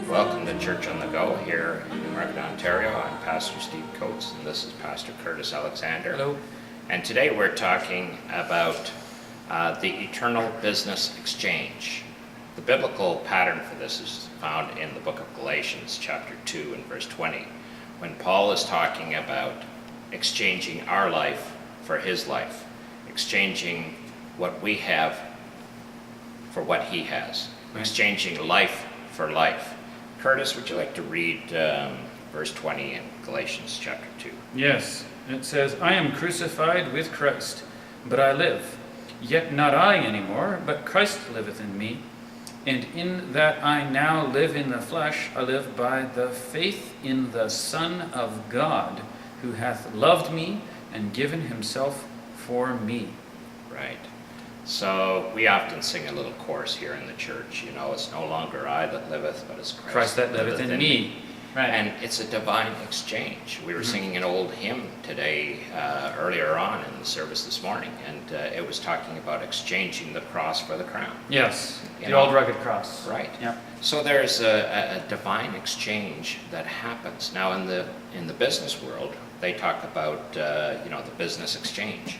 Welcome to Church on the Go here in Newmarket, Ontario. I'm Pastor Steve Coates, and this is Pastor Curtis Alexander. Hello. And today we're talking about the eternal business exchange. The biblical pattern for this is found in the book of Galatians, chapter 2 and verse 20, when Paul is talking about exchanging our life for his life, exchanging what we have for what he has, exchanging life for life. Curtis, would you like to read verse 20 in Galatians chapter 2? Yes, it says, I am crucified with Christ, but I live. Yet not I anymore, but Christ liveth in me. And in that I now live in the flesh, I live by the faith in the Son of God, who hath loved me and given himself for me. Right. So we often sing a little chorus here in the church, you know, it's no longer I that liveth, but it's Christ that liveth in me. Right. And it's a divine exchange. We were singing an old hymn today, earlier on in the service this morning, and it was talking about exchanging the cross for the crown. Yes, the old rugged cross. Right. Yeah. So there's a divine exchange that happens. Now in the business world, they talk about, the business exchange.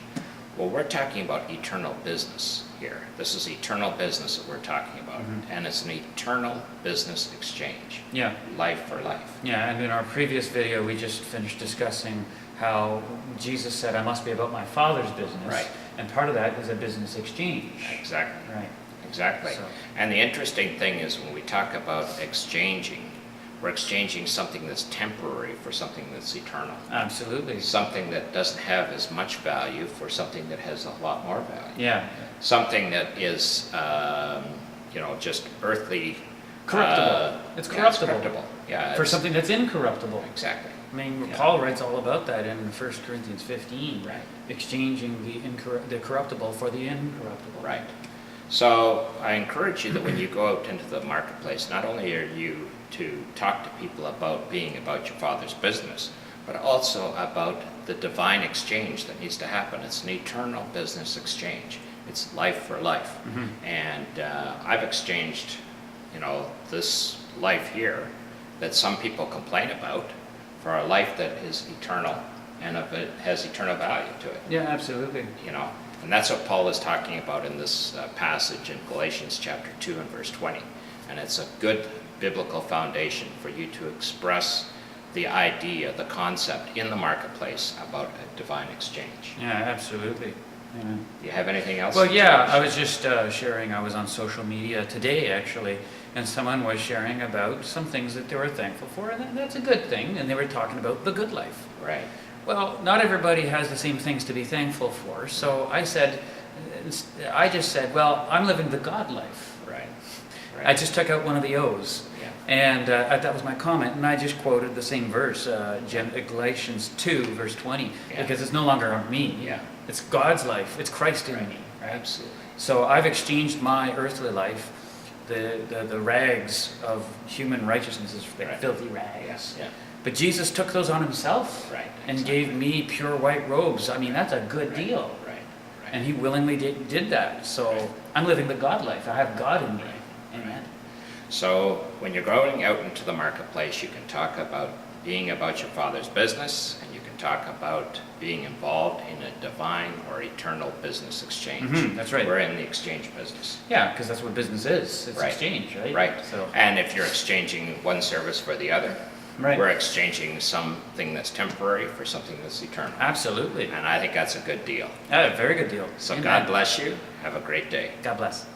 Well, we're talking about eternal business here. This is eternal business that we're talking about. And it's an eternal business exchange. Yeah. Life for life. Yeah, and in our previous video, we just finished discussing how Jesus said, I must be about my Father's business. Right. And part of that is a business exchange. Exactly. Right. Exactly. So. And the interesting thing is when we talk about exchanging, we're exchanging something that's temporary for something that's eternal. Absolutely. Something that doesn't have as much value for something that has a lot more value. Yeah. Something that is, just earthly. Corruptible. It's corruptible. Yeah, it's corruptible. Yeah. For something that's incorruptible. Exactly. I mean, Yeah. Paul writes all about that in 1 Corinthians 15. Right. Exchanging the corruptible for the incorruptible. Right. So I encourage you that when you go out into the marketplace, not only are you to talk to people about being about your Father's business, but also about the divine exchange that needs to happen. It's an eternal business exchange. It's life for life. And I've exchanged, this life here that some people complain about for a life that is eternal and it has eternal value to it. Yeah, absolutely. And that's what Paul is talking about in this passage in Galatians chapter 2 and verse 20. And it's a good biblical foundation for you to express the idea, the concept in the marketplace about a divine exchange. Yeah, absolutely. Yeah. Do you have anything else? Well, yeah, I was just sharing, I was on social media today actually, and someone was sharing about some things that they were thankful for, and that's a good thing, and they were talking about the good life. Right. Well, not everybody has the same things to be thankful for, so I just said, well, I'm living the God life. Right. I just took out one of the O's. Yeah. And that was my comment, and I just quoted the same verse, Galatians 2, verse 20, because it's no longer me. Yeah. It's God's life. It's Christ in me. Right? Absolutely. So I've exchanged my earthly life, the rags of human righteousness, is like filthy rags. Yeah. But Jesus took those on himself and gave me pure white robes. I mean, that's a good deal. Right. And he willingly did that. So I'm living the God life. I have God in me. Amen. So when you're going out into the marketplace, you can talk about being about your Father's business, and you can talk about being involved in a divine or eternal business exchange. That's right. We're in the exchange business. Yeah, because that's what business is. It's exchange, right? Right. So. And if you're exchanging one service for the other, we're exchanging something that's temporary for something that's eternal. Absolutely. And I think that's a good deal. Yeah, a very good deal. So Amen. God bless you. Have a great day. God bless.